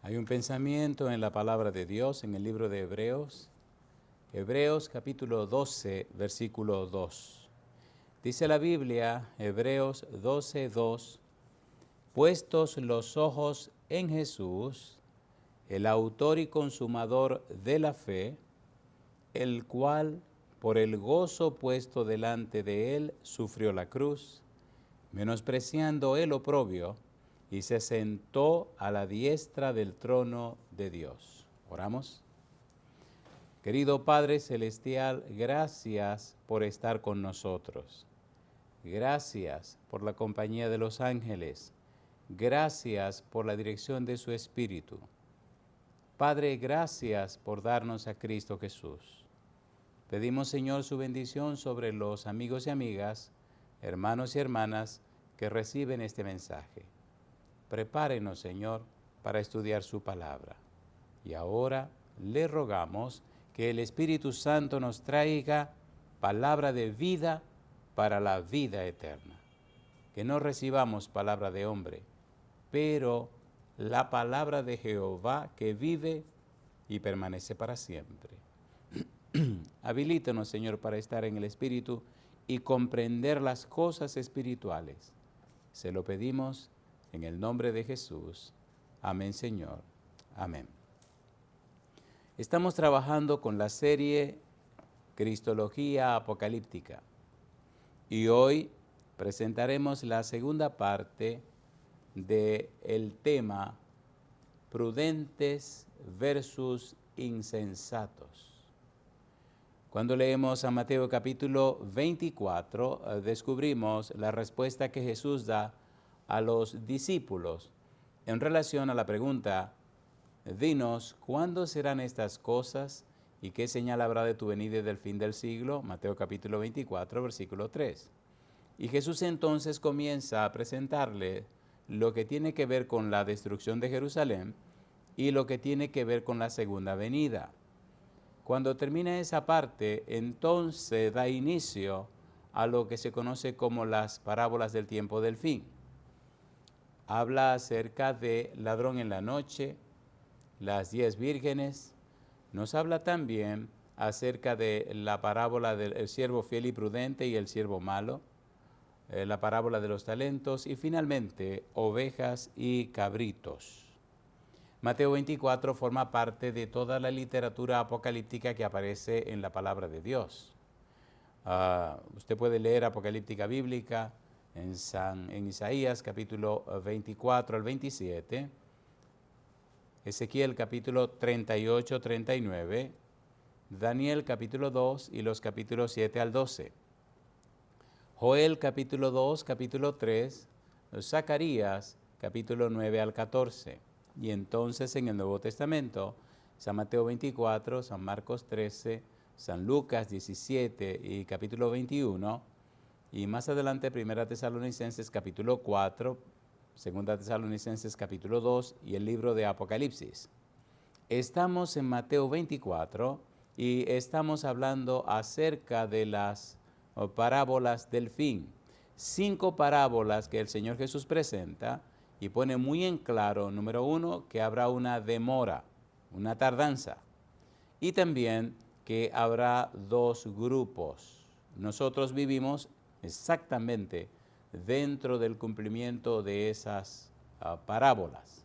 Hay un pensamiento en la palabra de Dios en el libro de Hebreos. Hebreos capítulo 12, versículo 2. Dice la Biblia, Hebreos 12, 2, puestos los ojos en Jesús, el autor y consumador de la fe, el cual, por el gozo puesto delante de él, sufrió la cruz, menospreciando el oprobio, y se sentó a la diestra del trono de Dios. Oramos. Querido Padre Celestial, gracias por estar con nosotros. Gracias por la compañía de los ángeles. Gracias por la dirección de su Espíritu. Padre, gracias por darnos a Cristo Jesús. Pedimos, Señor, su bendición sobre los amigos y amigas, hermanos y hermanas que reciben este mensaje. Prepárenos, Señor, para estudiar su palabra. Y ahora le rogamos que el Espíritu Santo nos traiga palabra de vida para la vida eterna. Que no recibamos palabra de hombre, pero la palabra de Jehová que vive y permanece para siempre. Habilítanos, Señor, para estar en el Espíritu y comprender las cosas espirituales. Se lo pedimos en el nombre de Jesús. Amén, Señor. Amén. Estamos trabajando con la serie Cristología Apocalíptica y hoy presentaremos la segunda parte del tema prudentes versus insensatos. Cuando leemos a Mateo capítulo 24, descubrimos la respuesta que Jesús da a los discípulos en relación a la pregunta: dinos, ¿cuándo serán estas cosas y qué señal habrá de tu venida y del fin del siglo? Mateo capítulo 24, versículo 3. Y Jesús entonces comienza a presentarle lo que tiene que ver con la destrucción de Jerusalén y lo que tiene que ver con la segunda venida. Cuando termina esa parte, entonces da inicio a lo que se conoce como las parábolas del tiempo del fin. Habla acerca de ladrón en la noche, las 10 vírgenes. Nos habla también acerca de la parábola del siervo fiel y prudente y el siervo malo, la parábola de los talentos y finalmente ovejas y cabritos. Mateo 24 forma parte de toda la literatura apocalíptica que aparece en la palabra de Dios. Usted puede leer Apocalíptica Bíblica en Isaías capítulo 24 al 27, Ezequiel capítulo 38, 39, Daniel capítulo 2 y los capítulos 7 al 12, Joel capítulo 2, capítulo 3, Zacarías capítulo 9 al 14. Y entonces en el Nuevo Testamento, San Mateo 24, San Marcos 13, San Lucas 17 y capítulo 21, y más adelante Primera Tesalonicenses capítulo 4, Segunda Tesalonicenses capítulo 2 y el libro de Apocalipsis. Estamos en Mateo 24 y estamos hablando acerca de las parábolas del fin. 5 parábolas que el Señor Jesús presenta y pone muy en claro, número 1, que habrá una demora, una tardanza, y también que habrá 2 grupos. Nosotros vivimos exactamente dentro del cumplimiento de esas parábolas.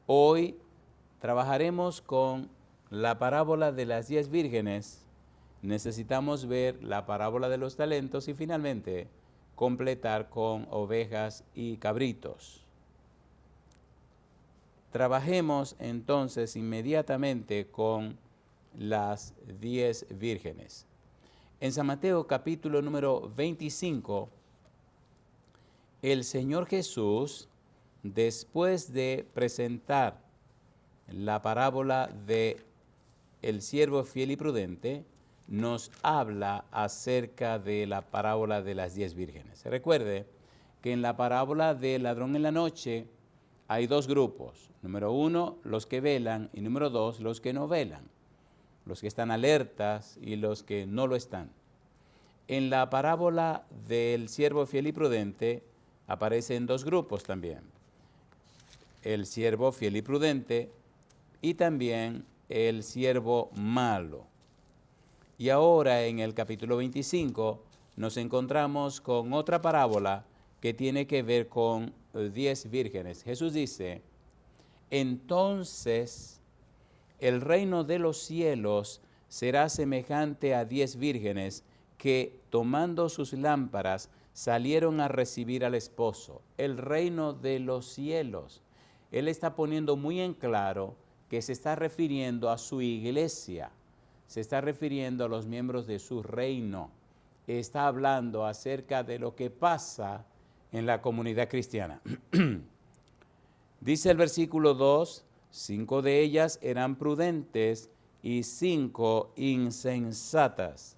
Hoy trabajaremos con la parábola de las 10 vírgenes. Necesitamos ver la parábola de los talentos y finalmente completar con ovejas y cabritos. Trabajemos entonces inmediatamente con las 10 vírgenes. En San Mateo capítulo número 25, el Señor Jesús, después de presentar la parábola de el siervo fiel y prudente, nos habla acerca de la parábola de las 10 vírgenes. Recuerde que en la parábola del ladrón en la noche hay 2 grupos. Número 1, los que velan, y número 2, los que no velan. Los que están alertas y los que no lo están. En la parábola del siervo fiel y prudente aparecen 2 grupos también. el siervo fiel y prudente y también el siervo malo. Y ahora en el capítulo 25 nos encontramos con otra parábola que tiene que ver con 10 vírgenes. Jesús dice, entonces el reino de los cielos será semejante a 10 vírgenes que, tomando sus lámparas, salieron a recibir al esposo. El reino de los cielos. Él está poniendo muy en claro que se está refiriendo a su iglesia, se está refiriendo a los miembros de su reino. Está hablando acerca de lo que pasa en la comunidad cristiana. Dice el versículo 2, 5 de ellas eran prudentes y 5 insensatas.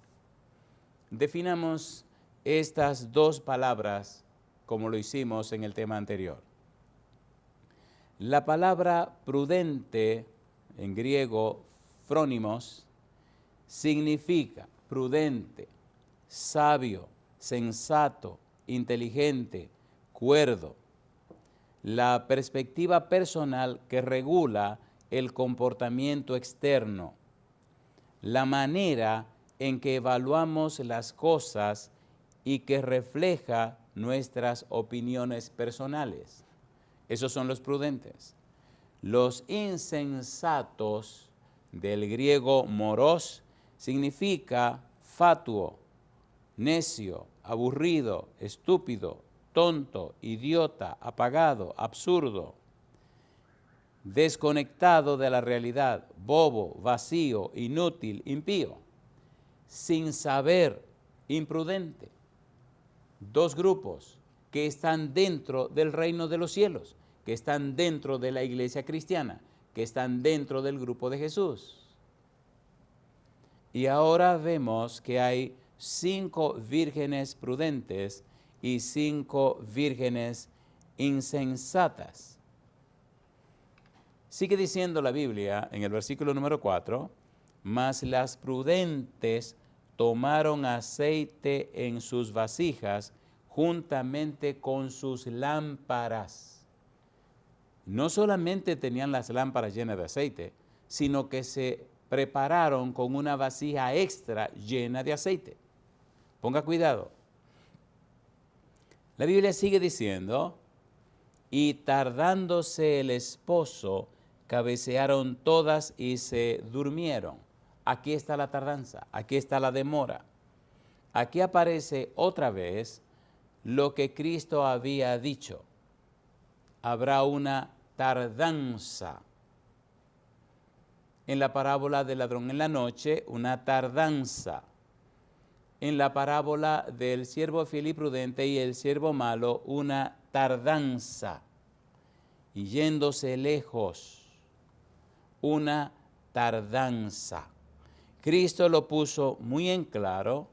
Definamos estas dos palabras como lo hicimos en el tema anterior. La palabra prudente, en griego, phronimos, significa prudente, sabio, sensato, inteligente, cuerdo. La perspectiva personal que regula el comportamiento externo, la manera en que evaluamos las cosas y que refleja nuestras opiniones personales. Esos son los prudentes. Los insensatos, del griego moros, significa fatuo, necio, aburrido, estúpido, tonto, idiota, apagado, absurdo, desconectado de la realidad, bobo, vacío, inútil, impío, sin saber, imprudente. Dos grupos que están dentro del reino de los cielos, que están dentro de la iglesia cristiana, que están dentro del grupo de Jesús. Y ahora vemos que hay 5 vírgenes prudentes y 5 vírgenes insensatas. Sigue diciendo la Biblia en el versículo número 4, mas las prudentes tomaron aceite en sus vasijas juntamente con sus lámparas. No solamente tenían las lámparas llenas de aceite, sino que se prepararon con una vasija extra llena de aceite. Ponga cuidado. La Biblia sigue diciendo, y tardándose el esposo, cabecearon todas y se durmieron. Aquí está la tardanza, aquí está la demora. Aquí aparece otra vez lo que Cristo había dicho. Habrá una tardanza. En la parábola del ladrón en la noche, una tardanza. En la parábola del siervo fiel y prudente y el siervo malo, una tardanza. Y yéndose lejos, una tardanza. Cristo lo puso muy en claro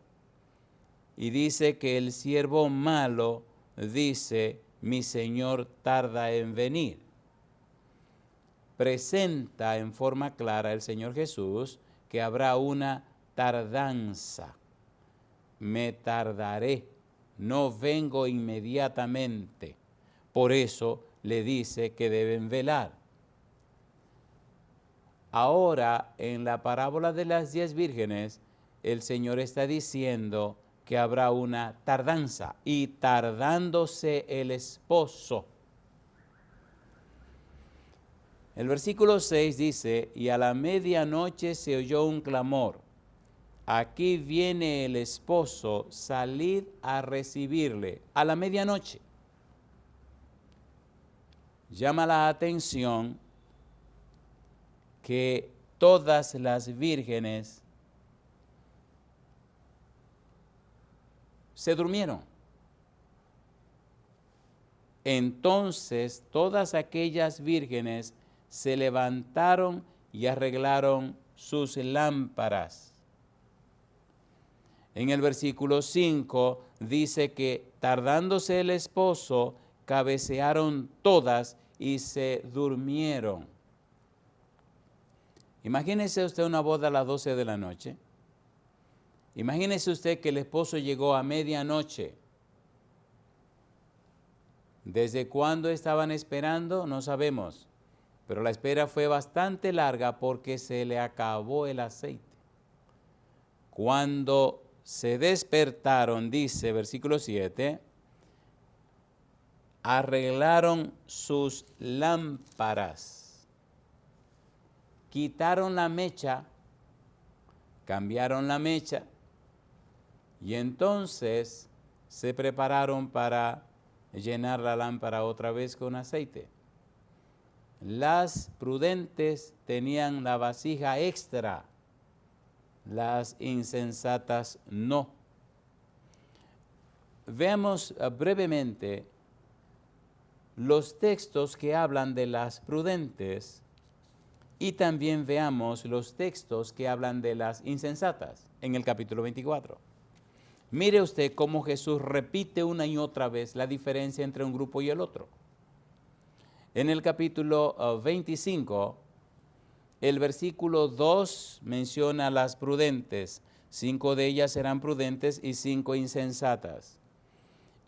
y dice que el siervo malo dice, mi Señor tarda en venir. Presenta en forma clara el Señor Jesús que habrá una tardanza. Me tardaré, no vengo inmediatamente. Por eso le dice que deben velar. Ahora, en la parábola de las 10 vírgenes, el Señor está diciendo que habrá una tardanza y tardándose el esposo. El versículo 6 dice, y a la medianoche se oyó un clamor, aquí viene el esposo, salid a recibirle. A la medianoche. Llama la atención que todas las vírgenes se durmieron. Entonces todas aquellas vírgenes se levantaron y arreglaron sus lámparas. En el versículo 5 dice que tardándose el esposo, cabecearon todas y se durmieron. Imagínese usted una boda a las 12 de la noche. Imagínese usted que el esposo llegó a medianoche. ¿Desde cuándo estaban esperando? No sabemos, pero la espera fue bastante larga porque se le acabó el aceite. Cuando se despertaron, dice versículo 7, arreglaron sus lámparas, quitaron la mecha, cambiaron la mecha y entonces se prepararon para llenar la lámpara otra vez con aceite. Las prudentes tenían la vasija extra, las insensatas no. Veamos brevemente los textos que hablan de las prudentes y también veamos los textos que hablan de las insensatas en el capítulo 24. Mire usted cómo Jesús repite una y otra vez la diferencia entre un grupo y el otro. En el capítulo 25, el versículo 2 menciona a las prudentes. 5 de ellas eran prudentes y 5 insensatas.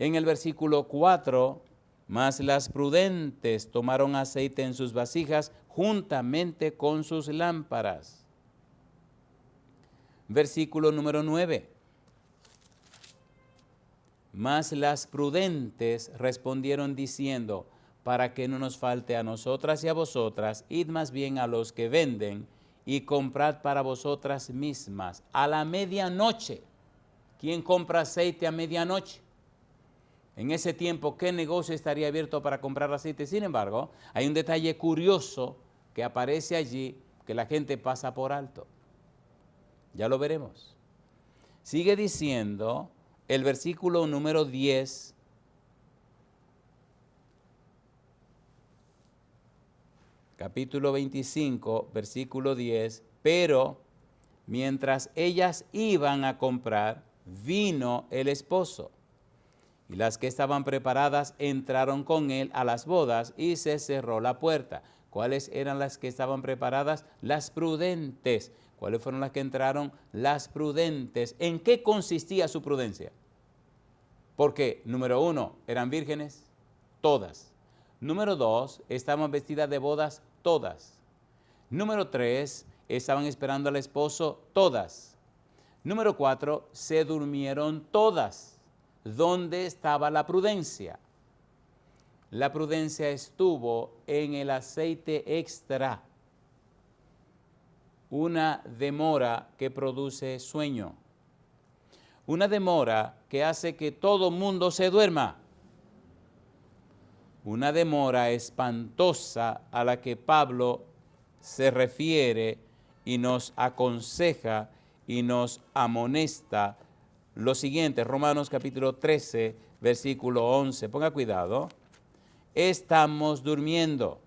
En el versículo 4, mas las prudentes tomaron aceite en sus vasijas juntamente con sus lámparas. Versículo número 9. Mas las prudentes respondieron diciendo, para que no nos falte a nosotras y a vosotras, id más bien a los que venden y comprad para vosotras mismas a la medianoche. ¿Quién compra aceite a medianoche? En ese tiempo, ¿qué negocio estaría abierto para comprar aceite? Sin embargo, hay un detalle curioso que aparece allí que la gente pasa por alto. Ya lo veremos. Sigue diciendo el versículo número 10. Capítulo 25, versículo 10. Pero mientras ellas iban a comprar, vino el esposo. Y las que estaban preparadas entraron con él a las bodas y se cerró la puerta. ¿Cuáles eran las que estaban preparadas? Las prudentes. ¿Cuáles fueron las que entraron? Las prudentes. ¿En qué consistía su prudencia? Porque, número 1, eran vírgenes, todas. Número 2, estaban vestidas de bodas, todas. Número 3, estaban esperando al esposo, todas. Número 4, se durmieron todas. ¿Dónde estaba la prudencia? La prudencia estuvo en el aceite extra. Una demora que produce sueño. Una demora que hace que todo mundo se duerma. Una demora espantosa a la que Pablo se refiere y nos aconseja y nos amonesta lo siguiente, Romanos capítulo 13, versículo 11. Ponga cuidado. Estamos durmiendo.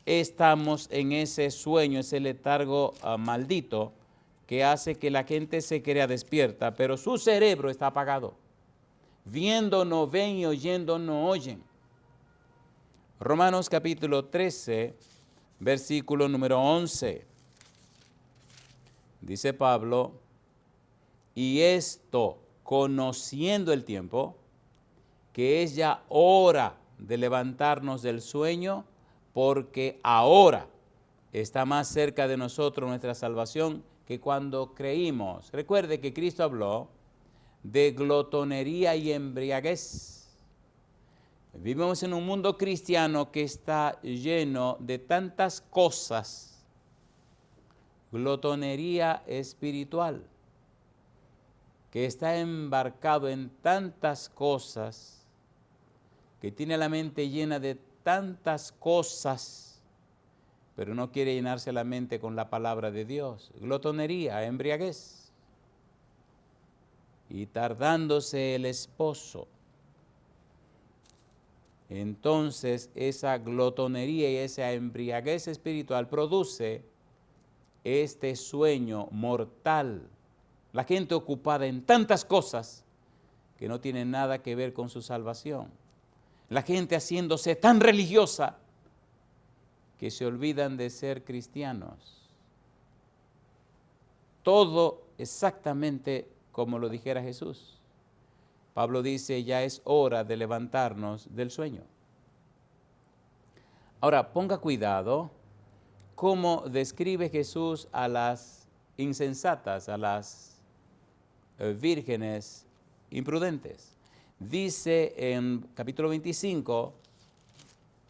Estamos en ese sueño, ese letargo maldito que hace que la gente se crea despierta, pero su cerebro está apagado. Viendo no ven y oyendo no oyen. Romanos capítulo 13, versículo número 11. Dice Pablo, y esto conociendo el tiempo, que es ya hora de levantarnos del sueño, porque ahora está más cerca de nosotros nuestra salvación que cuando creímos. Recuerde que Cristo habló de glotonería y embriaguez. Vivimos en un mundo cristiano que está lleno de tantas cosas. Glotonería espiritual, que está embarcado en tantas cosas, que tiene la mente llena de tantas cosas, pero no quiere llenarse la mente con la palabra de Dios. Glotonería, embriaguez. Y tardándose el esposo. Entonces esa glotonería y esa embriaguez espiritual produce este sueño mortal. La gente ocupada en tantas cosas que no tienen nada que ver con su salvación. La gente haciéndose tan religiosa que se olvidan de ser cristianos. Todo exactamente como lo dijera Jesús. Pablo dice, ya es hora de levantarnos del sueño. Ahora, ponga cuidado cómo describe Jesús a las insensatas, a las vírgenes imprudentes. Dice en capítulo 25,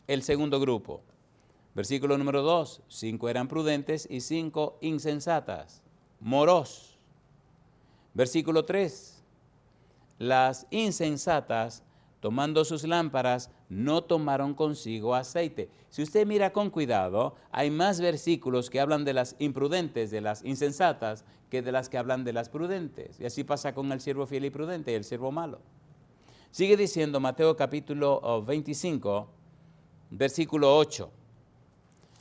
el segundo grupo, versículo número 2, 5 eran prudentes y 5 insensatas, moros. Versículo 3, las insensatas, tomando sus lámparas, no tomaron consigo aceite. Si usted mira con cuidado, hay más versículos que hablan de las imprudentes, de las insensatas, que de las que hablan de las prudentes. Y así pasa con el siervo fiel y prudente y el siervo malo. Sigue diciendo Mateo capítulo 25, versículo 8.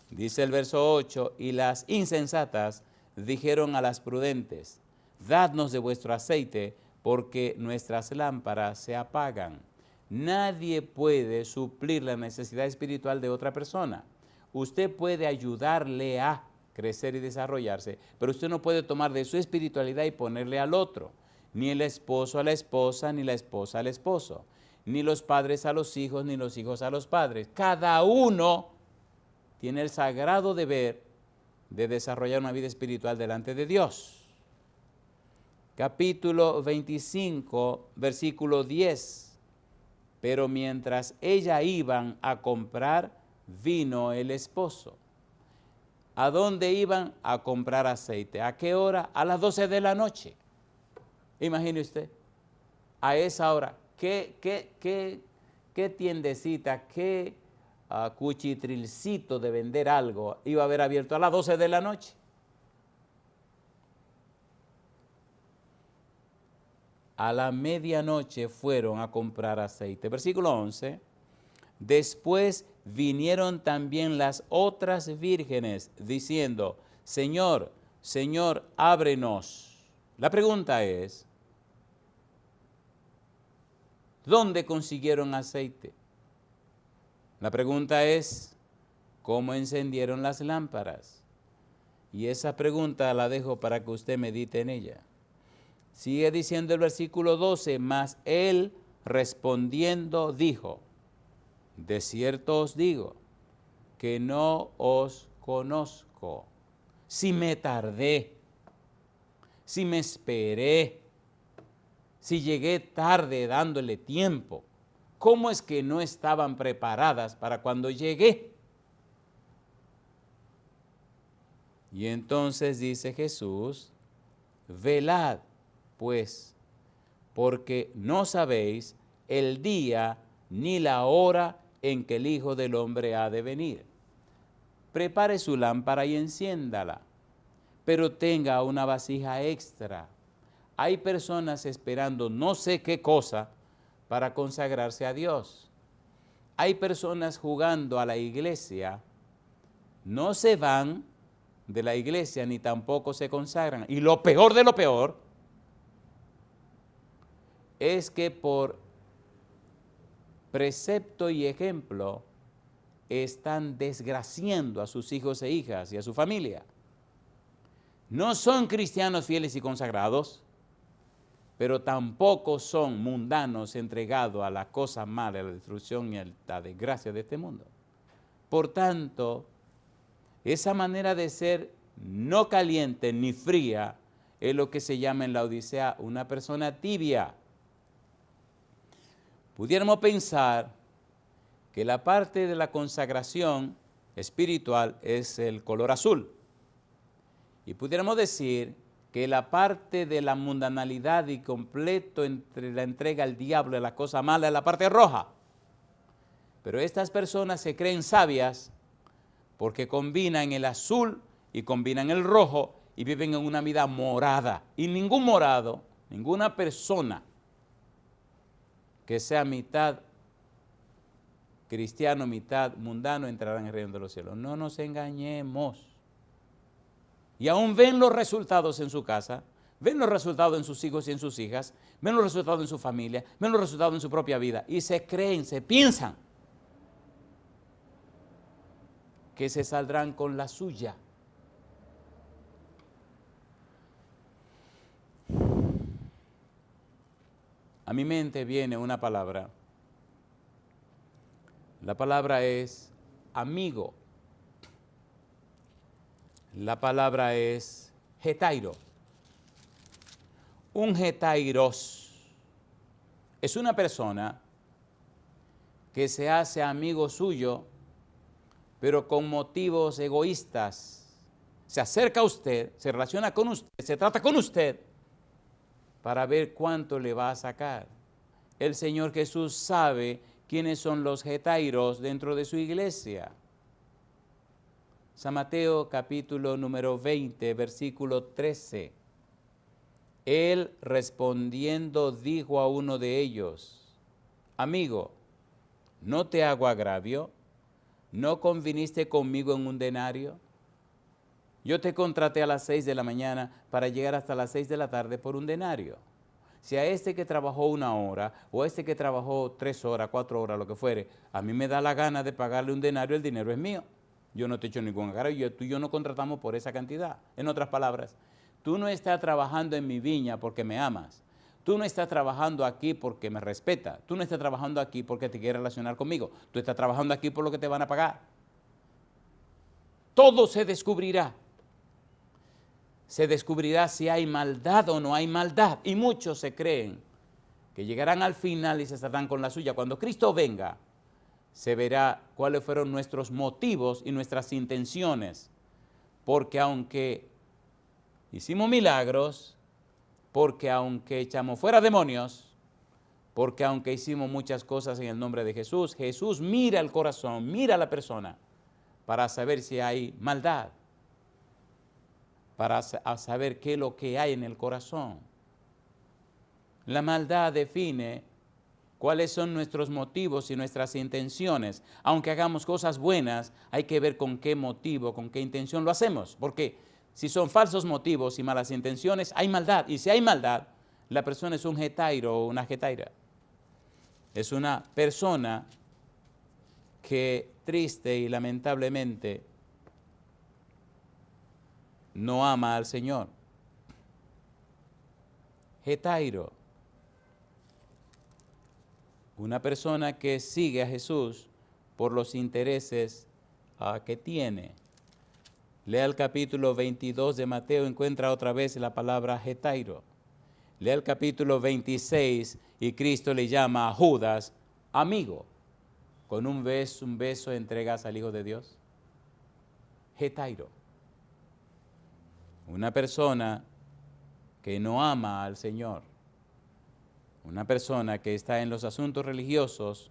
Dice el verso 8, y las insensatas dijeron a las prudentes, dadnos de vuestro aceite, porque nuestras lámparas se apagan. Nadie puede suplir la necesidad espiritual de otra persona. Usted puede ayudarle a crecer y desarrollarse, pero usted no puede tomar de su espiritualidad y ponerle al otro. Ni el esposo a la esposa, ni la esposa al esposo, ni los padres a los hijos, ni los hijos a los padres. Cada uno tiene el sagrado deber de desarrollar una vida espiritual delante de Dios. Capítulo 25, versículo 10. Pero mientras ellas iban a comprar, vino el esposo. ¿A dónde iban? A comprar aceite. ¿A qué hora? A las 12 de la noche. Imagine usted, a esa hora, ¿qué tiendecita, qué cuchitrilcito de vender algo iba a haber abierto a las 12 de la noche? A la medianoche fueron a comprar aceite. Versículo 11. Después vinieron también las otras vírgenes diciendo, Señor, Señor, ábrenos. La pregunta es, ¿dónde consiguieron aceite? La pregunta es, ¿cómo encendieron las lámparas? Y esa pregunta la dejo para que usted medite en ella. Sigue diciendo el versículo 12, mas él respondiendo dijo, de cierto os digo, que no os conozco. Si me tardé, si me esperé, si llegué tarde dándole tiempo, ¿cómo es que no estaban preparadas para cuando llegué? Y entonces dice Jesús, velad pues, porque no sabéis el día ni la hora en que el Hijo del Hombre ha de venir. Prepare su lámpara y enciéndala, pero tenga una vasija extra. Hay personas esperando no sé qué cosa para consagrarse a Dios. Hay personas jugando a la iglesia, no se van de la iglesia ni tampoco se consagran. Y lo peor de lo peor es que por precepto y ejemplo están desgraciando a sus hijos e hijas y a su familia. No son cristianos fieles y consagrados, pero tampoco son mundanos entregados a la cosa mala, a la destrucción y a la desgracia de este mundo. Por tanto, esa manera de ser no caliente ni fría es lo que se llama en la Odisea una persona tibia. Pudiéramos pensar que la parte de la consagración espiritual es el color azul. Y pudiéramos decir que la parte de la mundanalidad y completo entre la entrega al diablo y la cosa mala es la parte roja. Pero estas personas se creen sabias porque combinan el azul y combinan el rojo y viven en una vida morada. Y ningún morado, ninguna persona que sea mitad cristiano, mitad mundano, entrará en el reino de los cielos. No nos engañemos. Y aún ven los resultados en su casa, ven los resultados en sus hijos y en sus hijas, ven los resultados en su familia, ven los resultados en su propia vida y se creen, se piensan que se saldrán con la suya. a mi mente viene una palabra. La palabra es amigo. La palabra es hetairo. Un hetairos es una persona que se hace amigo suyo, pero con motivos egoístas. Se acerca a usted, se relaciona con usted, se trata con usted para ver cuánto le va a sacar. El Señor Jesús sabe quiénes son los hetairos dentro de su iglesia. San Mateo capítulo número 20, versículo 13. Él respondiendo dijo a uno de ellos: amigo, ¿no te hago agravio? ¿No conviniste conmigo en un denario? Yo te contraté a las 6 de la mañana para llegar hasta las 6 de la tarde por un denario. Si a este que trabajó 1 hora, o a este que trabajó 3 horas, 4 horas, lo que fuere, a mí me da la gana de pagarle un denario, el dinero es mío. Yo no te echo ningún agravio, tú y yo no contratamos por esa cantidad. En otras palabras, tú no estás trabajando en mi viña porque me amas. Tú no estás trabajando aquí porque me respeta. Tú no estás trabajando aquí porque te quieres relacionar conmigo. Tú estás trabajando aquí por lo que te van a pagar. Todo se descubrirá. Se descubrirá si hay maldad o no hay maldad. Y muchos se creen que llegarán al final y se estarán con la suya. Cuando Cristo venga, se verá cuáles fueron nuestros motivos y nuestras intenciones. Porque aunque hicimos milagros, porque aunque echamos fuera demonios, porque aunque hicimos muchas cosas en el nombre de Jesús, Jesús mira el corazón, mira a la persona para saber si hay maldad, para saber qué es lo que hay en el corazón. La maldad define cuáles son nuestros motivos y nuestras intenciones. Aunque hagamos cosas buenas, hay que ver con qué motivo, con qué intención lo hacemos, porque si son falsos motivos y malas intenciones, hay maldad. Y si hay maldad, la persona es un hetairo o una hetaira. Es una persona que triste y lamentablemente no ama al Señor. Hetairo. Una persona que sigue a Jesús por los intereses que tiene. Lea el capítulo 22 de Mateo, encuentra otra vez la palabra hetairo. Lea el capítulo 26 y Cristo le llama a Judas amigo. Con un beso entregas al Hijo de Dios. Hetairo. Una persona que no ama al Señor. Una persona que está en los asuntos religiosos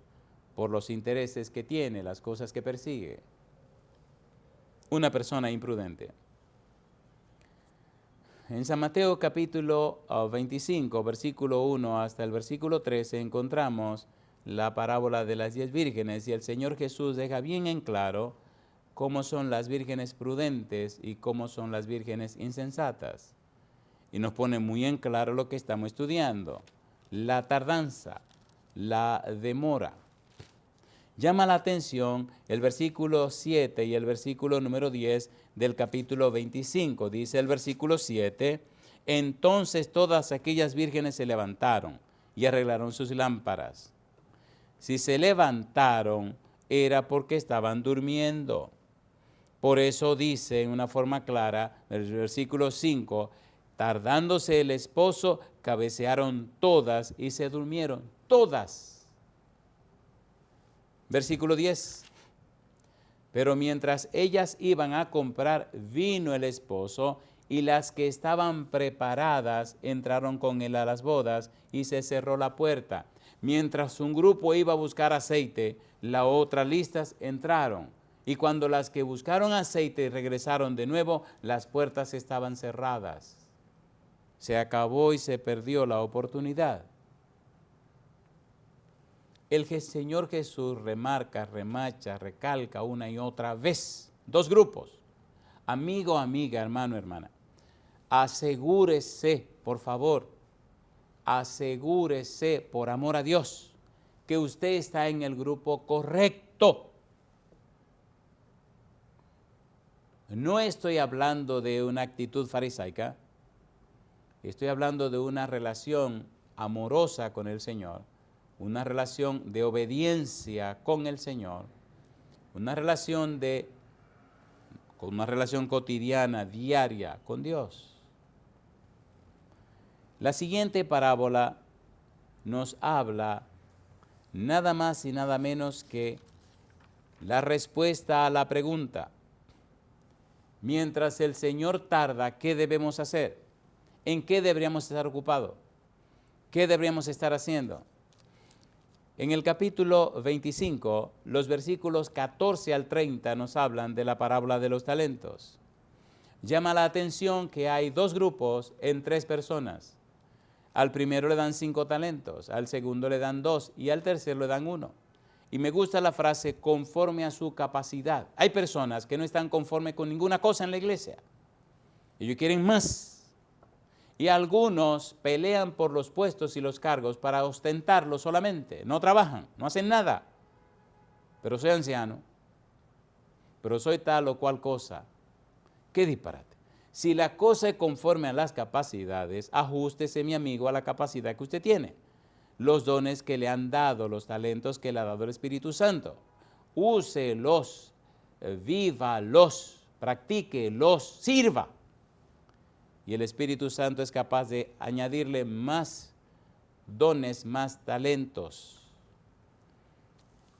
por los intereses que tiene, las cosas que persigue. Una persona imprudente. En San Mateo capítulo 25, versículo 1 hasta el versículo 13, encontramos la parábola de las 10 vírgenes y el Señor Jesús deja bien en claro cómo son las vírgenes prudentes y cómo son las vírgenes insensatas. Y nos pone muy en claro lo que estamos estudiando. La tardanza, la demora. Llama la atención el versículo 7 y el versículo número 10 del capítulo 25. Dice el versículo 7, entonces todas aquellas vírgenes se levantaron y arreglaron sus lámparas. Si se levantaron era porque estaban durmiendo. Por eso dice en una forma clara, el versículo 5, tardándose el esposo, cabecearon todas y se durmieron, todas. Versículo 10. Pero mientras ellas iban a comprar, vino el esposo, y las que estaban preparadas entraron con él a las bodas, y se cerró la puerta. Mientras un grupo iba a buscar aceite, las otras listas entraron. Y cuando las que buscaron aceite regresaron de nuevo, las puertas estaban cerradas. Se acabó y se perdió la oportunidad. El Señor Jesús remarca, remacha, recalca una y otra vez. 2 grupos. Amigo, amiga, hermano, hermana. Asegúrese, por favor, asegúrese, por amor a Dios, que usted está en el grupo correcto. No estoy hablando de una actitud farisaica, estoy hablando de una relación amorosa con el Señor, una relación de obediencia con el Señor, una relación cotidiana, diaria con Dios. La siguiente parábola nos habla nada más y nada menos que la respuesta a la pregunta: mientras el Señor tarda, ¿qué debemos hacer? ¿En qué deberíamos estar ocupados? ¿Qué deberíamos estar haciendo? En el capítulo 25, los versículos 14 al 30 nos hablan de la parábola de los talentos. Llama la atención que hay dos grupos en 3 personas. Al primero le dan 5 talentos, al segundo le dan 2 y al tercero le dan 1. Y me gusta la frase conforme a su capacidad. Hay personas que no están conformes con ninguna cosa en la iglesia. Ellos quieren más. Y algunos pelean por los puestos y los cargos para ostentarlos solamente. No trabajan, no hacen nada. Pero soy anciano. Pero soy tal o cual cosa. ¡Qué disparate! Si la cosa es conforme a las capacidades, ajústese, mi amigo, a la capacidad que usted tiene. Los dones que le han dado, los talentos que le ha dado el Espíritu Santo. Úselos, vívalos, practíquelos, sirva. Y el Espíritu Santo es capaz de añadirle más dones, más talentos.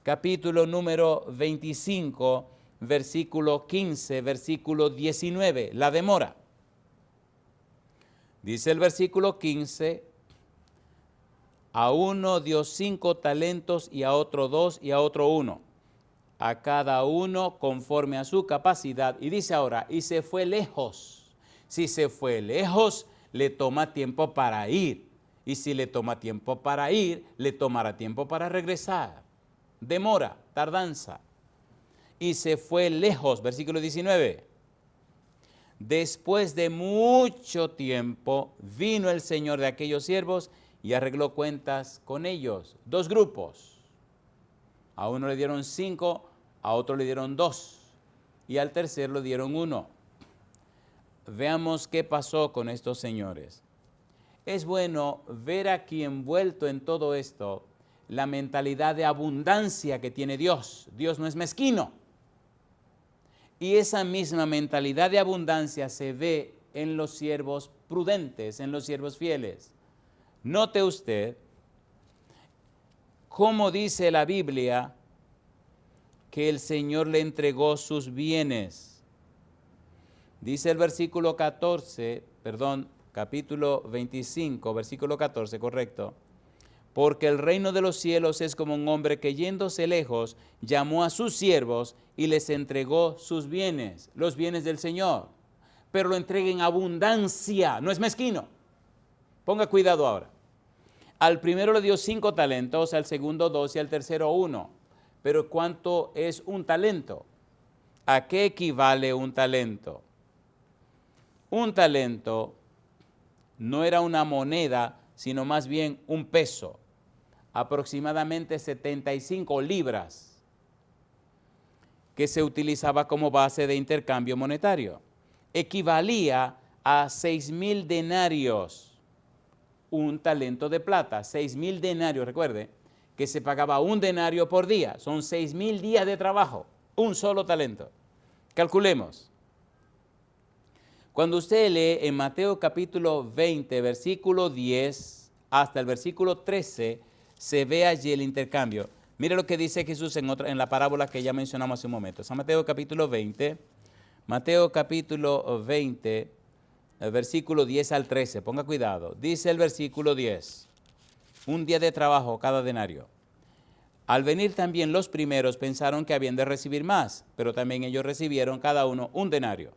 Capítulo número 25, versículo 15, versículo 19, la demora. Dice el versículo 15, a uno dio 5 talentos y a otro 2 y a otro 1. A cada uno conforme a su capacidad. Y dice ahora, y se fue lejos. Si se fue lejos, le toma tiempo para ir. Y si le toma tiempo para ir, le tomará tiempo para regresar. Demora, tardanza. Y se fue lejos, versículo 19. Después de mucho tiempo, vino el Señor de aquellos siervos y arregló cuentas con ellos. 2 grupos. A uno le dieron 5, a otro le dieron 2 y al tercero le dieron 1. Veamos qué pasó con estos señores. Es bueno ver aquí envuelto en todo esto la mentalidad de abundancia que tiene Dios. Dios no es mezquino. Y esa misma mentalidad de abundancia se ve en los siervos prudentes, en los siervos fieles. Note usted cómo dice la Biblia que el Señor le entregó sus bienes. Dice el versículo 14, capítulo 25, versículo 14, correcto. Porque el reino de los cielos es como un hombre que yéndose lejos, llamó a sus siervos y les entregó sus bienes, los bienes del Señor. Pero lo entrega en abundancia, no es mezquino. Ponga cuidado ahora. Al primero le dio 5 talentos, al segundo 2 y al tercero 1. Pero ¿cuánto es un talento? ¿A qué equivale un talento? Un talento no era una moneda, sino más bien un peso, aproximadamente 75 libras, que se utilizaba como base de intercambio monetario. Equivalía a 6,000 denarios, un talento de plata, 6,000 denarios, recuerde, que se pagaba 1 denario por día, son 6,000 días de trabajo, un solo talento. Calculemos. Cuando usted lee en Mateo capítulo 20, versículo 10 hasta el versículo 13, se ve allí el intercambio. Mire lo que dice Jesús en la parábola que ya mencionamos hace un momento. San Mateo capítulo 20, el versículo 10 al 13, ponga cuidado. Dice el versículo 10, 1 día de trabajo cada denario. Al venir también los primeros pensaron que habían de recibir más, pero también ellos recibieron cada uno 1 denario.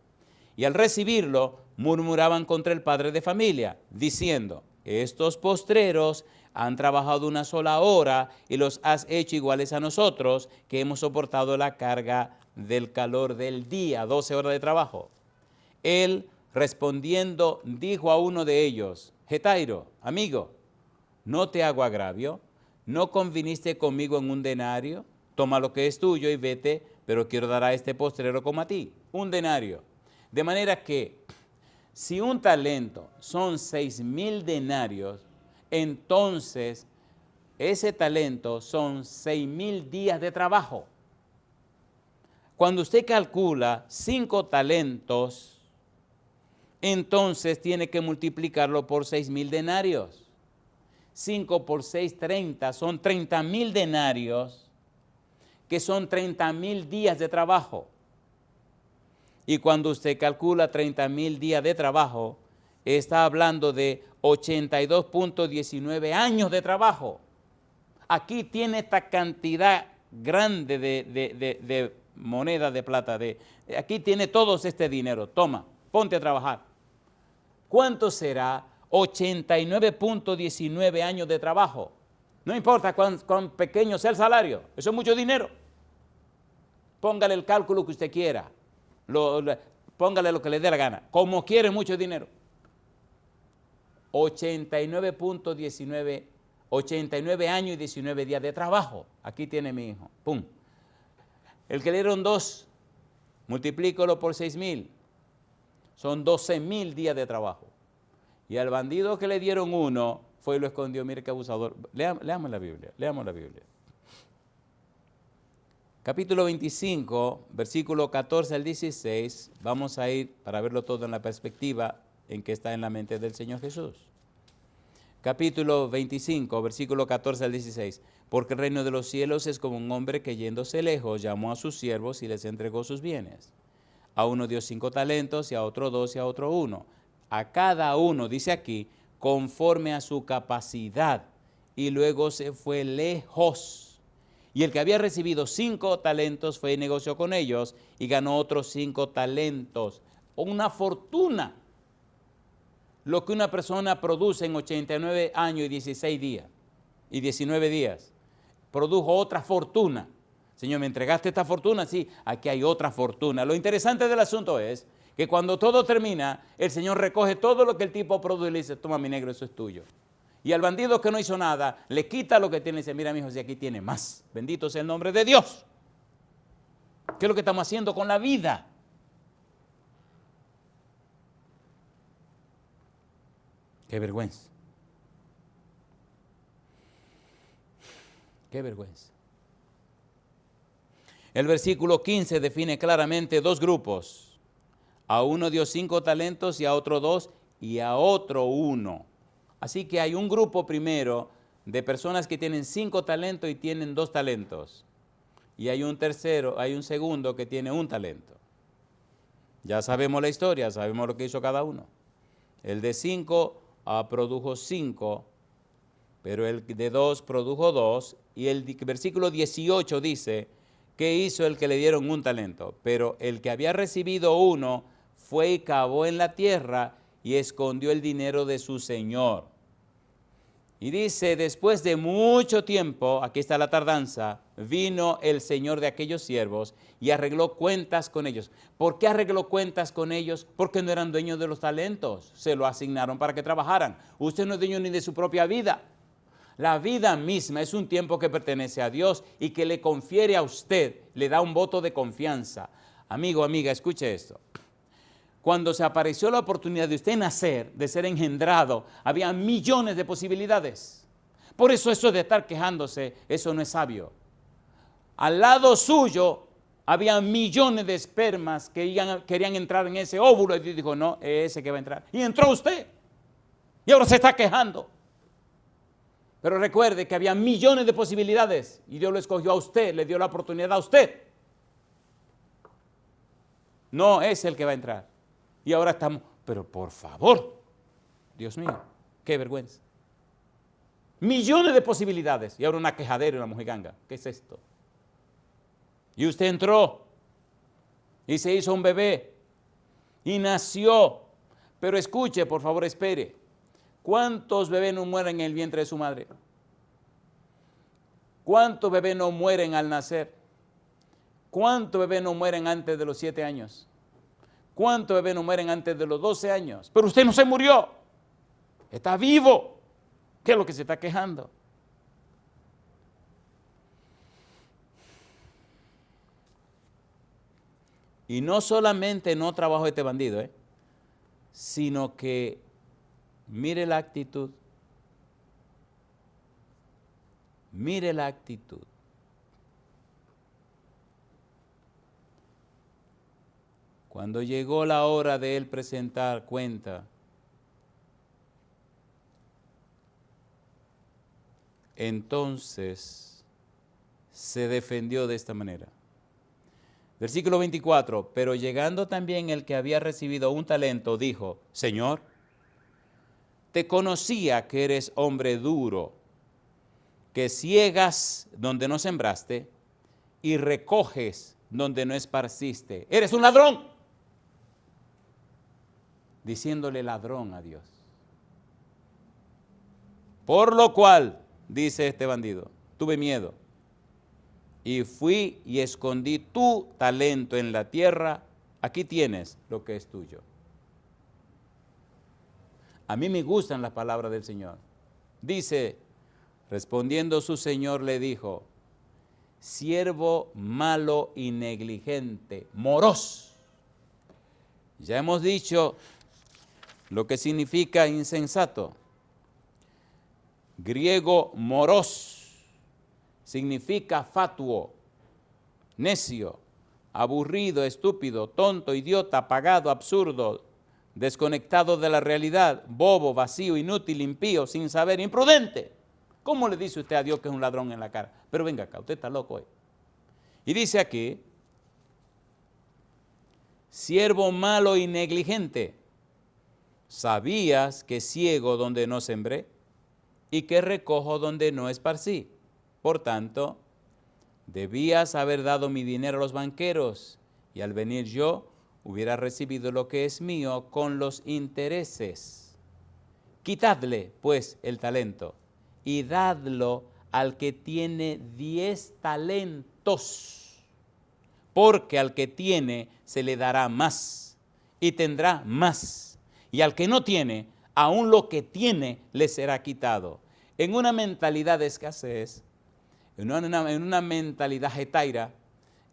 Y al recibirlo, murmuraban contra el padre de familia, diciendo, estos postreros han trabajado 1 sola hora y los has hecho iguales a nosotros, que hemos soportado la carga del calor del día, 12 horas de trabajo. Él, respondiendo, dijo a uno de ellos, Getairo, amigo, no te hago agravio, ¿no conviniste conmigo en 1 denario? Toma lo que es tuyo y vete, pero quiero dar a este postrero como a ti, 1 denario. De manera que si un talento son 6,000 denarios, Entonces, ese talento son 6,000 días de trabajo. Cuando usted calcula 5 talentos, entonces tiene que multiplicarlo por 6,000 denarios. 5 por 6, 30, son 30,000 denarios, que son 30,000 días de trabajo. Y cuando usted calcula 30,000 días de trabajo, está hablando de 82.19 años de trabajo. Aquí tiene esta cantidad grande de moneda de plata. Aquí tiene todo este dinero. Toma, ponte a trabajar. ¿Cuánto será? 89.19 años de trabajo. No importa cuán pequeño sea el salario, eso es mucho dinero. Póngale el cálculo que usted quiera, póngale lo que le dé la gana, como quiere mucho dinero. 89 años y 19 días de trabajo. Aquí tiene mi hijo. Pum. El que le dieron 2, multiplícalo por 6,000. Son 12,000 días de trabajo. Y al bandido que le dieron 1, fue y lo escondió. Mire qué abusador. Leamos la Biblia. Capítulo 25, versículo 14 al 16. Vamos a ir para verlo todo en la perspectiva en que está en la mente del Señor Jesús. Capítulo 25, versículo 14 al 16. Porque el reino de los cielos es como un hombre que yéndose lejos llamó a sus siervos y les entregó sus bienes. A uno dio 5 talentos, y a otro 2, y a otro 1. A cada uno, dice aquí, conforme a su capacidad. Y luego se fue lejos. Y el que había recibido 5 talentos fue y negoció con ellos y ganó otros 5 talentos. Una fortuna. Lo que una persona produce en 89 años y 16 días y 19 días. Produjo otra fortuna. Señor, ¿me entregaste esta fortuna? Sí, aquí hay otra fortuna. Lo interesante del asunto es que cuando todo termina, el Señor recoge todo lo que el tipo produce y le dice, toma mi negro, eso es tuyo. Y al bandido que no hizo nada, le quita lo que tiene y dice, mira mi hijo, si aquí tiene más. Bendito sea el nombre de Dios. ¿Qué es lo que estamos haciendo con la vida? Qué vergüenza. Qué vergüenza. El versículo 15 define claramente 2 grupos. A uno dio 5 talentos y a otro 2 y a otro 1. Así que hay un grupo primero de personas que tienen 5 talentos y tienen 2 talentos. Y hay un segundo que tiene 1 talento. Ya sabemos la historia, sabemos lo que hizo cada uno. El de 5 produjo 5, pero el de 2 produjo 2. Y el versículo 18 dice, ¿qué hizo el que le dieron 1 talento? Pero el que había recibido 1 fue y cavó en la tierra y escondió el dinero de su señor. Y dice, después de mucho tiempo, aquí está la tardanza, vino el señor de aquellos siervos y arregló cuentas con ellos. ¿Por qué arregló cuentas con ellos? Porque no eran dueños de los talentos, se lo asignaron para que trabajaran. Usted no es dueño ni de su propia vida. La vida misma es un tiempo que pertenece a Dios y que le confiere a usted, le da un voto de confianza. Amigo, amiga, escuche esto. Cuando se apareció la oportunidad de usted nacer, de ser engendrado, había millones de posibilidades. Por eso de estar quejándose, eso no es sabio. Al lado suyo había millones de espermas que querían entrar en ese óvulo y Dios dijo, no, es ese que va a entrar. Y entró usted. Y ahora se está quejando. Pero recuerde que había millones de posibilidades y Dios lo escogió a usted, le dio la oportunidad a usted. No es el que va a entrar. Y ahora estamos, pero por favor, Dios mío, qué vergüenza. Millones de posibilidades y ahora una quejadera y una mojiganga. ¿Qué es esto? Y usted entró y se hizo un bebé y nació. Pero escuche, por favor, espere. ¿Cuántos bebés no mueren en el vientre de su madre? ¿Cuántos bebés no mueren al nacer? ¿Cuántos bebés no mueren antes de los 7 años? ¿Cuántos bebés no mueren antes de los 12 años? Pero usted no se murió. Está vivo. ¿Qué es lo que se está quejando? Y no solamente no trabajó este bandido, sino que mire la actitud. Mire la actitud. Cuando llegó la hora de él presentar cuenta, entonces se defendió de esta manera. Versículo 24, pero llegando también el que había recibido un talento, dijo, Señor, te conocía que eres hombre duro, que ciegas donde no sembraste y recoges donde no esparciste. Eres un ladrón. Diciéndole ladrón a Dios. Por lo cual, dice este bandido, tuve miedo y fui y escondí tu talento en la tierra. Aquí tienes lo que es tuyo. A mí me gustan las palabras del Señor. Dice, respondiendo su Señor le dijo, siervo malo y negligente, moros. Ya hemos dicho lo que significa insensato. Griego moros significa fatuo, necio, aburrido, estúpido, tonto, idiota, apagado, absurdo, desconectado de la realidad, bobo, vacío, inútil, impío, sin saber, imprudente. ¿Cómo le dice usted a Dios que es un ladrón en la cara? Pero venga acá, usted está loco hoy. Y dice aquí, siervo malo y negligente, ¿sabías que ciego donde no sembré y que recojo donde no esparcí? Por tanto, debías haber dado mi dinero a los banqueros y al venir yo hubiera recibido lo que es mío con los intereses. Quitadle, pues, el talento y dadlo al que tiene 10 talentos, porque al que tiene se le dará más y tendrá más, y al que no tiene, aún lo que tiene le será quitado. En una mentalidad de escasez, en una mentalidad jetaira,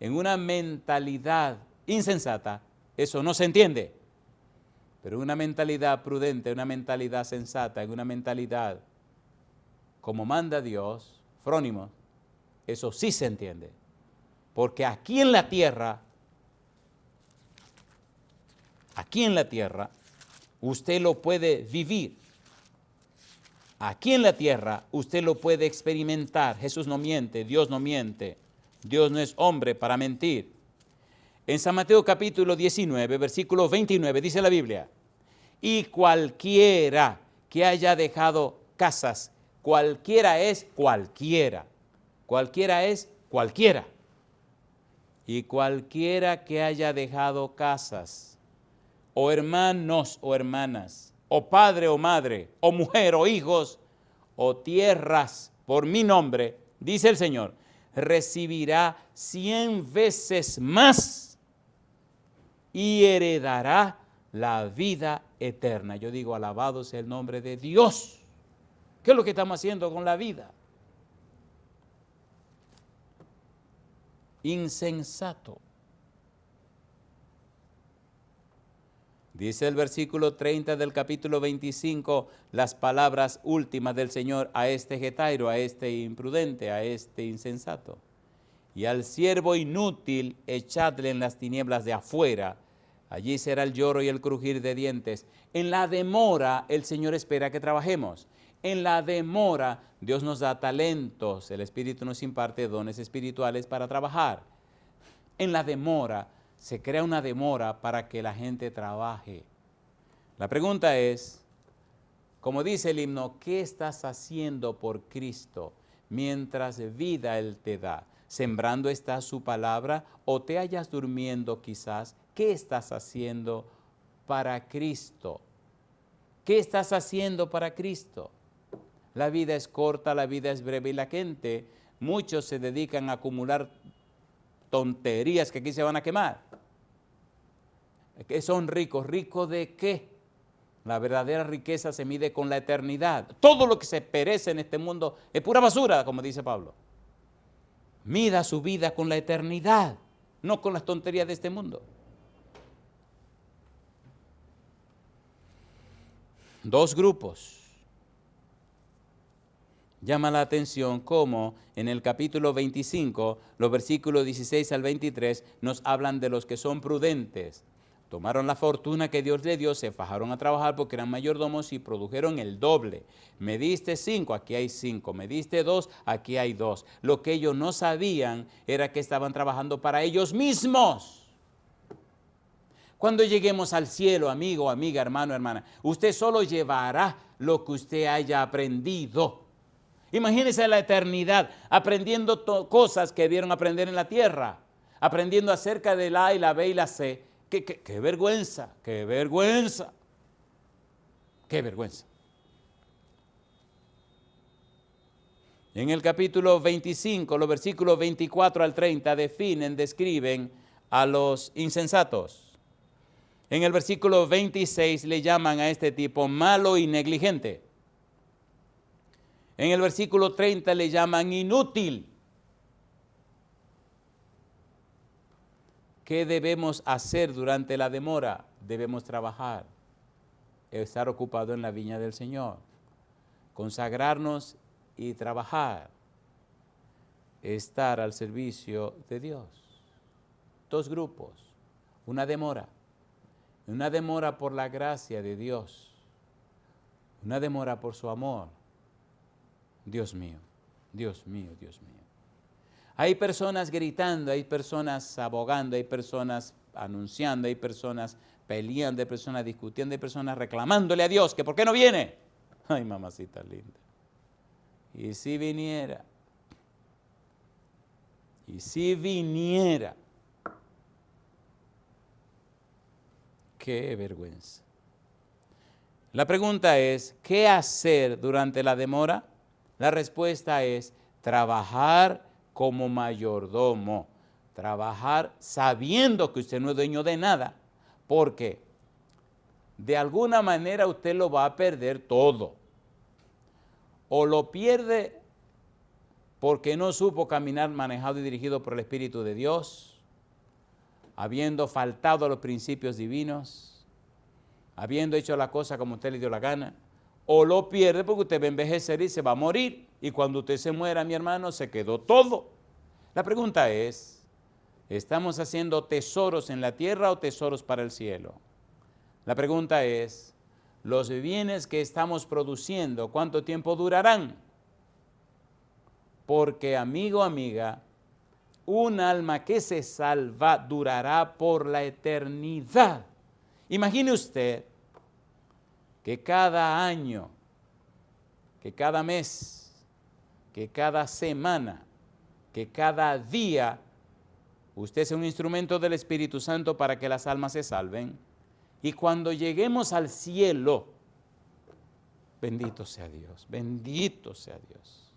en una mentalidad insensata, eso no se entiende. Pero una mentalidad prudente, una mentalidad sensata, en una mentalidad como manda Dios, frónimo, eso sí se entiende. Porque aquí en la tierra, usted lo puede vivir. Aquí en la tierra, usted lo puede experimentar. Jesús no miente, Dios no miente. Dios no es hombre para mentir. En San Mateo capítulo 19, versículo 29, dice la Biblia, y cualquiera que haya dejado casas, cualquiera es cualquiera es cualquiera, y cualquiera que haya dejado casas, o hermanos o hermanas, o padre o madre, o mujer o hijos, o tierras por mi nombre, dice el Señor, recibirá 100 veces más y heredará la vida eterna. Yo digo, alabado sea el nombre de Dios. ¿Qué es lo que estamos haciendo con la vida? Insensato. Dice el versículo 30 del capítulo 25, las palabras últimas del Señor a este getairo, a este imprudente, a este insensato. Y al siervo inútil echadle en las tinieblas de afuera, allí será el lloro y el crujir de dientes. En la demora el Señor espera que trabajemos. En la demora Dios nos da talentos, el Espíritu nos imparte dones espirituales para trabajar. En la demora se crea una demora para que la gente trabaje. La pregunta es, como dice el himno, ¿qué estás haciendo por Cristo mientras vida Él te da? ¿Sembrando está su palabra o te hallas durmiendo quizás? ¿Qué estás haciendo para Cristo? ¿Qué estás haciendo para Cristo? La vida es corta, la vida es breve y la gente, muchos se dedican a acumular tonterías que aquí se van a quemar. ¿Que son ricos? ¿Ricos de qué? La verdadera riqueza se mide con la eternidad. Todo lo que se perece en este mundo es pura basura, como dice Pablo. Mida su vida con la eternidad, no con las tonterías de este mundo. Dos grupos. Llama la atención cómo en el capítulo 25, los versículos 16 al 23, nos hablan de los que son prudentes. Tomaron la fortuna que Dios le dio, se fajaron a trabajar porque eran mayordomos y produjeron el doble. Me diste 5, aquí hay 5. Me diste 2, aquí hay 2. Lo que ellos no sabían era que estaban trabajando para ellos mismos. Cuando lleguemos al cielo, amigo, amiga, hermano, hermana, usted solo llevará lo que usted haya aprendido. Imagínese la eternidad aprendiendo cosas que debieron aprender en la tierra, aprendiendo acerca de la A y la B y la C. ¡Qué vergüenza! ¡Qué vergüenza! ¡Qué vergüenza! En el capítulo 25, los versículos 24 al 30 describen a los insensatos. En el versículo 26 le llaman a este tipo malo y negligente. En el versículo 30 le llaman inútil. ¿Qué debemos hacer durante la demora? Debemos trabajar, estar ocupado en la viña del Señor, consagrarnos y trabajar, estar al servicio de Dios. Dos grupos, una demora por la gracia de Dios, una demora por su amor. Dios mío, Dios mío, Dios mío. Hay personas gritando, hay personas abogando, hay personas anunciando, hay personas peleando, hay personas discutiendo, hay personas reclamándole a Dios que ¿por qué no viene? Ay, mamacita linda. Y si viniera, qué vergüenza. La pregunta es, ¿qué hacer durante la demora? La respuesta es trabajar como mayordomo, trabajar sabiendo que usted no es dueño de nada, porque de alguna manera usted lo va a perder todo. O lo pierde porque no supo caminar manejado y dirigido por el Espíritu de Dios, habiendo faltado a los principios divinos, habiendo hecho la cosa como usted le dio la gana, o lo pierde porque usted va a envejecer y se va a morir. Y cuando usted se muera, mi hermano, se quedó todo. La pregunta es, ¿estamos haciendo tesoros en la tierra o tesoros para el cielo? La pregunta es, ¿los bienes que estamos produciendo, cuánto tiempo durarán? Porque, amigo, amiga, un alma que se salva durará por la eternidad. Imagine usted que cada año, que cada mes, que cada semana, que cada día, usted es un instrumento del Espíritu Santo para que las almas se salven. Y cuando lleguemos al cielo, bendito sea Dios, bendito sea Dios.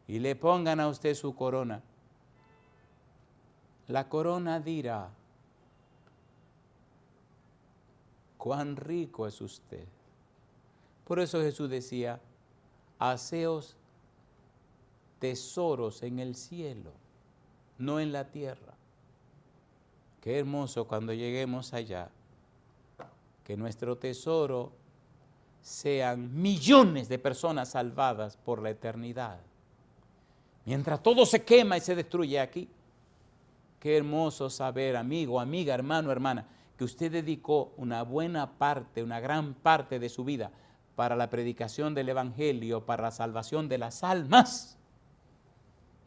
Y le pongan a usted su corona. La corona dirá, cuán rico es usted. Por eso Jesús decía, haceos tesoros en el cielo, no en la tierra. Qué hermoso cuando lleguemos allá, que nuestro tesoro sean millones de personas salvadas por la eternidad. Mientras todo se quema y se destruye aquí, qué hermoso saber, amigo, amiga, hermano, hermana, que usted dedicó una buena parte, una gran parte de su vida para la predicación del Evangelio, para la salvación de las almas.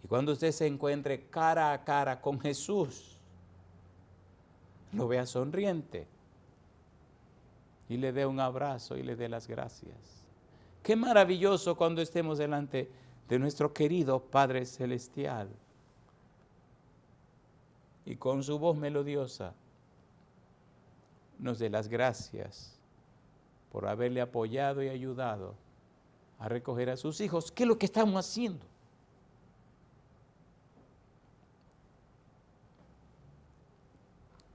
Y cuando usted se encuentre cara a cara con Jesús, lo vea sonriente y le dé un abrazo y le dé las gracias. Qué maravilloso cuando estemos delante de nuestro querido Padre Celestial y con su voz melodiosa nos dé las gracias por haberle apoyado y ayudado a recoger a sus hijos. ¿Qué es lo que estamos haciendo?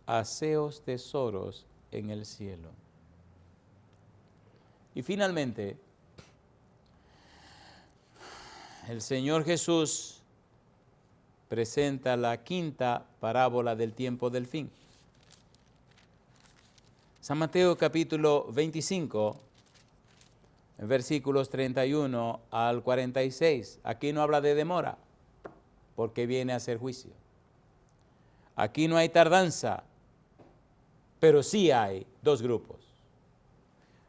Haceos tesoros en el cielo. Y finalmente, el Señor Jesús presenta la quinta parábola del tiempo del fin. San Mateo capítulo 25 versículos 31 al 46. Aquí no habla de demora, porque viene a hacer juicio. Aquí no hay tardanza, pero sí hay dos grupos.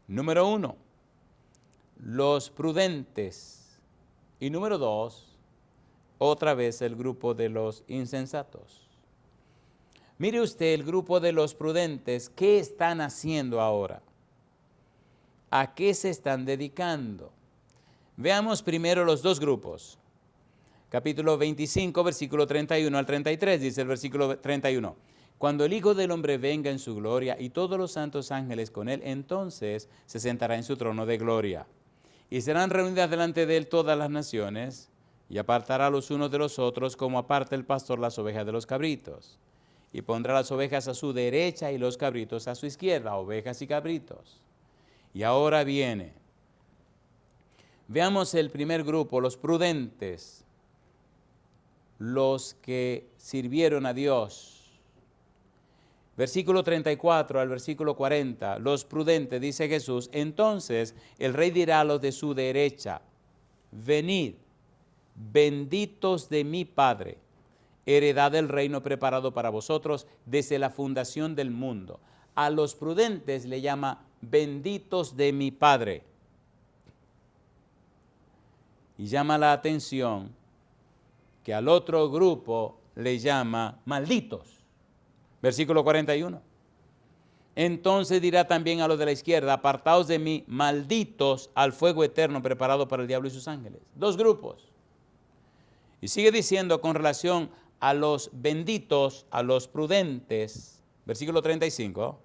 Número 1, los prudentes. Y número 2, otra vez el grupo de los insensatos. Mire usted el grupo de los prudentes, ¿qué están haciendo ahora? ¿A qué se están dedicando? Veamos primero los dos grupos. Capítulo 25, versículo 31 al 33, dice el versículo 31. Cuando el Hijo del Hombre venga en su gloria y todos los santos ángeles con él, entonces se sentará en su trono de gloria. Y serán reunidas delante de él todas las naciones, y apartará los unos de los otros, como aparta el pastor las ovejas de los cabritos. Y pondrá las ovejas a su derecha y los cabritos a su izquierda, ovejas y cabritos. Y ahora viene. Veamos el primer grupo, los prudentes, los que sirvieron a Dios. Versículo 34 al versículo 40, los prudentes, dice Jesús, entonces el rey dirá a los de su derecha, venid, benditos de mi Padre, heredad del reino preparado para vosotros desde la fundación del mundo. A los prudentes le llama benditos de mi Padre. Y llama la atención que al otro grupo le llama malditos. Versículo 41. Entonces dirá también a los de la izquierda, apartaos de mí, malditos, al fuego eterno preparado para el diablo y sus ángeles. Dos grupos. Y sigue diciendo con relación a los benditos, a los prudentes, versículo 35,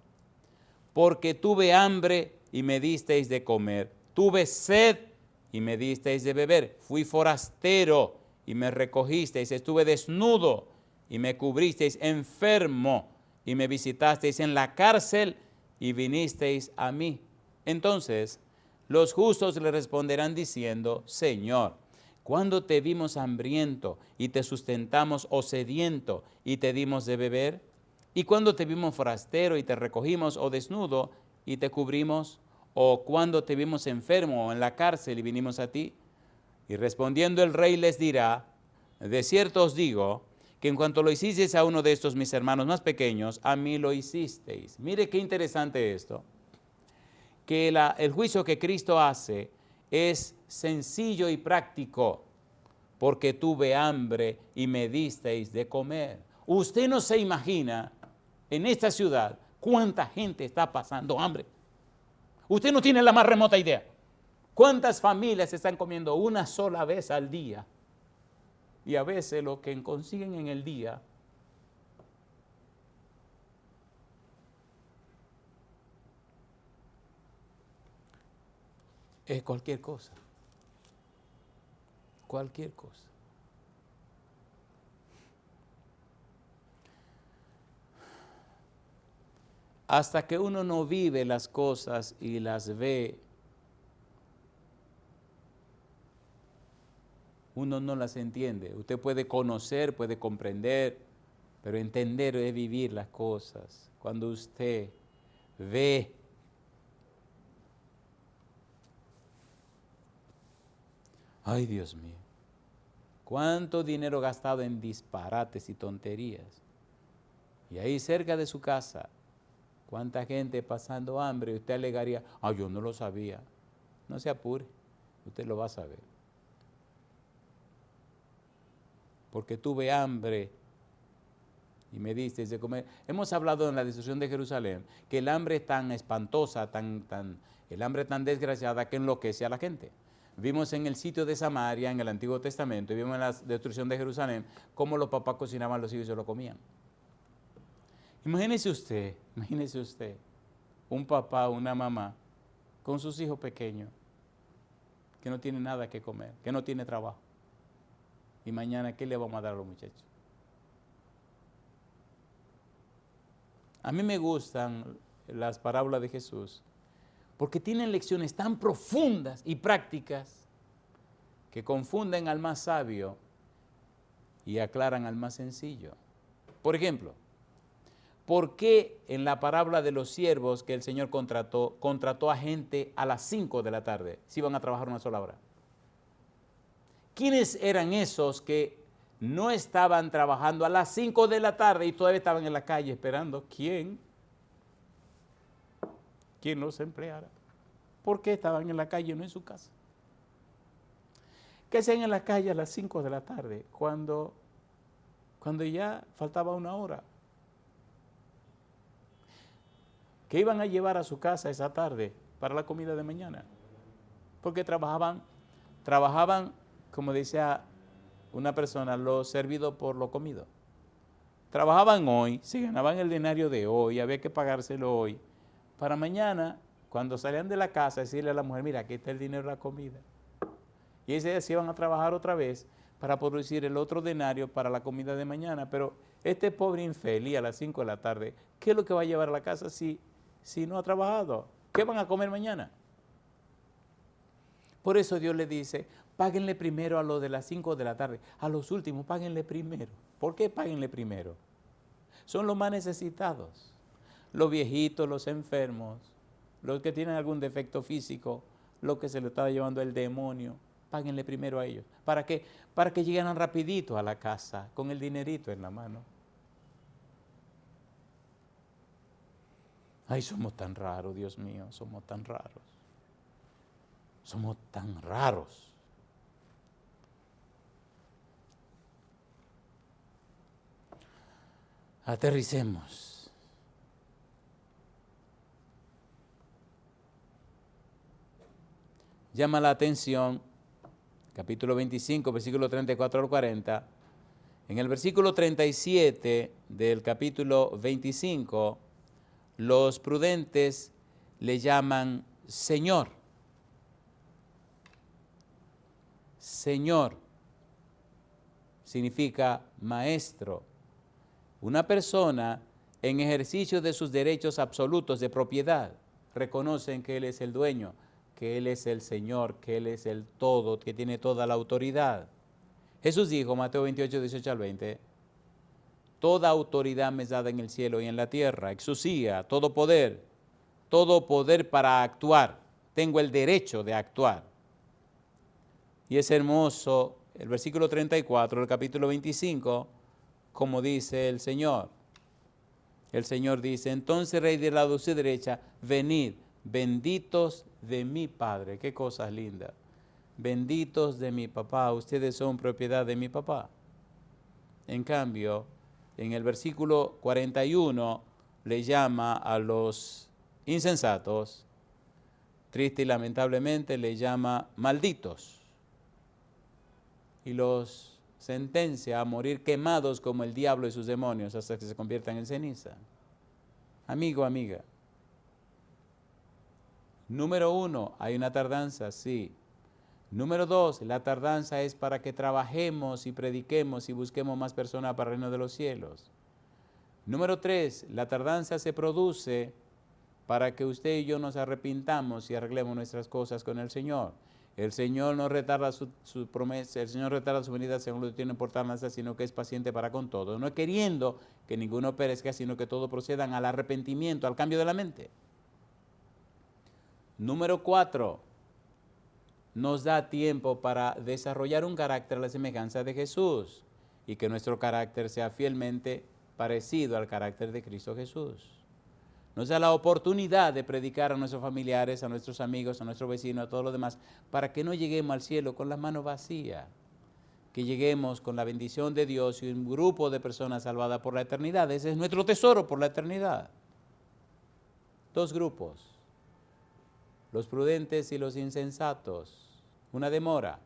porque tuve hambre y me disteis de comer, tuve sed y me disteis de beber, fui forastero y me recogisteis, estuve desnudo y me cubristeis, enfermo y me visitasteis, en la cárcel y vinisteis a mí. Entonces los justos le responderán diciendo, Señor, ¿cuándo te vimos hambriento y te sustentamos, o sediento y te dimos de beber? ¿Y cuándo te vimos forastero y te recogimos, o desnudo y te cubrimos? ¿O cuándo te vimos enfermo o en la cárcel y vinimos a ti? Y respondiendo el rey les dirá, de cierto os digo, que en cuanto lo hicisteis a uno de estos mis hermanos más pequeños, a mí lo hicisteis. Mire qué interesante esto, que el juicio que Cristo hace es sencillo y práctico, porque tuve hambre y me disteis de comer. Usted no se imagina en esta ciudad cuánta gente está pasando hambre. Usted no tiene la más remota idea. ¿Cuántas familias están comiendo una sola vez al día? Y a veces lo que consiguen en el día es cualquier cosa. Cualquier cosa. Hasta que uno no vive las cosas y las ve, uno no las entiende. Usted puede conocer, puede comprender, pero entender es vivir las cosas. Cuando usted ve, ay Dios mío, cuánto dinero gastado en disparates y tonterías. Y ahí cerca de su casa, cuánta gente pasando hambre, y usted alegaría, yo no lo sabía. No se apure, usted lo va a saber. Porque tuve hambre y me disteis de comer. Hemos hablado en la destrucción de Jerusalén que el hambre es tan espantosa, el hambre tan desgraciada que enloquece a la gente. Vimos en el sitio de Samaria, en el Antiguo Testamento, y vimos en la destrucción de Jerusalén, cómo los papás cocinaban los hijos y se lo comían. Imagínese usted, un papá, una mamá, con sus hijos pequeños, que no tiene nada que comer, que no tiene trabajo. Y mañana, ¿qué le vamos a dar a los muchachos? A mí me gustan las parábolas de Jesús porque tienen lecciones tan profundas y prácticas que confunden al más sabio y aclaran al más sencillo. Por ejemplo, ¿Por qué en la parábola de los siervos que el Señor contrató a gente a las 5 de la tarde, si iban a trabajar una sola hora? ¿Quiénes eran esos que no estaban trabajando a las 5 de la tarde y todavía estaban en la calle esperando? ¿Quién los empleara? ¿Por qué estaban en la calle, no en su casa? ¿Qué hacían en la calle a las 5 de la tarde cuando ya faltaba una hora? ¿Qué iban a llevar a su casa esa tarde para la comida de mañana? Porque trabajaban, como decía una persona, lo servido por lo comido. Trabajaban hoy, se ganaban el denario de hoy, había que pagárselo hoy, para mañana, cuando salían de la casa, decirle a la mujer, mira, aquí está el dinero de la comida. Y ese día se iban a trabajar otra vez para producir el otro denario para la comida de mañana. Pero este pobre infeliz a las 5 de la tarde, ¿qué es lo que va a llevar a la casa si no ha trabajado? ¿Qué van a comer mañana? Por eso Dios le dice, páguenle primero a los de las 5 de la tarde. A los últimos, páguenle primero. ¿Por qué páguenle primero? Son los más necesitados. Los viejitos, los enfermos, los que tienen algún defecto físico, los que se lo estaba llevando el demonio. Páguenle primero a ellos. ¿Para qué? Para que lleguen rapidito a la casa con el dinerito en la mano. Ay, somos tan raros, Dios mío, somos tan raros. Somos tan raros. Aterricemos. Llama la atención, capítulo 25, versículo 34 al 40. En el versículo 37 del capítulo 25, los prudentes le llaman Señor. Señor significa maestro. Una persona en ejercicio de sus derechos absolutos de propiedad reconocen que Él es el dueño, que Él es el Señor, que Él es el todo, que tiene toda la autoridad. Jesús dijo, Mateo 28, 18 al 20, toda autoridad me es dada en el cielo y en la tierra, exusía, todo poder para actuar. Tengo el derecho de actuar. Y es hermoso el versículo 34 del capítulo 25, como dice el Señor. El Señor dice, entonces Rey de la dulce derecha, venid, benditos de mi Padre. Qué cosas lindas. Benditos de mi papá, ustedes son propiedad de mi papá. En cambio, en el versículo 41 le llama a los insensatos, triste y lamentablemente le llama malditos. Y los sentencia a morir quemados como el diablo y sus demonios hasta que se conviertan en ceniza. Amigo, amiga. Número 1, hay una tardanza, sí. Número 2, la tardanza es para que trabajemos y prediquemos y busquemos más personas para el reino de los cielos. Número 3, la tardanza se produce para que usted y yo nos arrepintamos y arreglemos nuestras cosas con el Señor. El Señor no retarda su promesa, el Señor retarda su venida según lo que tiene por tardanza, sino que es paciente para con todos, no queriendo que ninguno perezca, sino que todos procedan al arrepentimiento, al cambio de la mente. Número 4, nos da tiempo para desarrollar un carácter a la semejanza de Jesús y que nuestro carácter sea fielmente parecido al carácter de Cristo Jesús. Nos da la oportunidad de predicar a nuestros familiares, a nuestros amigos, a nuestros vecinos, a todos los demás, para que no lleguemos al cielo con las manos vacías, que lleguemos con la bendición de Dios y un grupo de personas salvadas por la eternidad. Ese es nuestro tesoro por la eternidad. 2 grupos, los prudentes y los insensatos. Una demora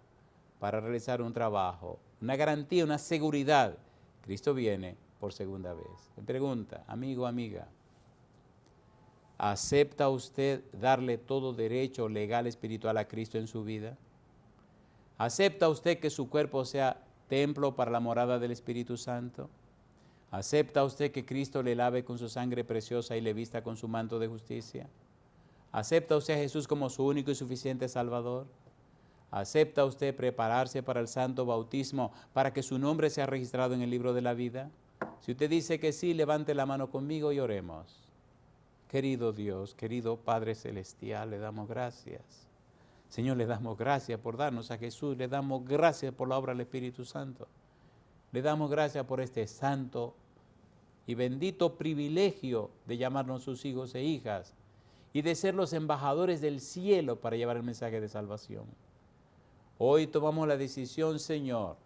para realizar un trabajo, una garantía, una seguridad. Cristo viene por segunda vez. Me pregunta, amigo, amiga, ¿acepta usted darle todo derecho legal espiritual a Cristo en su vida? ¿Acepta usted que su cuerpo sea templo para la morada del Espíritu Santo? ¿Acepta usted que Cristo le lave con su sangre preciosa y le vista con su manto de justicia? ¿Acepta usted a Jesús como su único y suficiente Salvador? ¿Acepta usted prepararse para el santo bautismo para que su nombre sea registrado en el libro de la vida? Si usted dice que sí, levante la mano conmigo y oremos. Querido Dios, querido Padre Celestial, le damos gracias. Señor, le damos gracias por darnos a Jesús, le damos gracias por la obra del Espíritu Santo. Le damos gracias por este santo y bendito privilegio de llamarnos sus hijos e hijas y de ser los embajadores del cielo para llevar el mensaje de salvación. Hoy tomamos la decisión, Señor,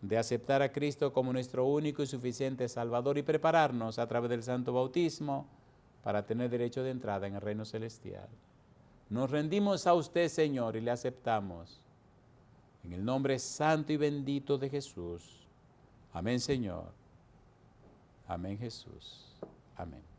de aceptar a Cristo como nuestro único y suficiente Salvador y prepararnos a través del santo bautismo para tener derecho de entrada en el reino celestial. Nos rendimos a usted, Señor, y le aceptamos. En el nombre santo y bendito de Jesús. Amén, Señor. Amén, Jesús. Amén.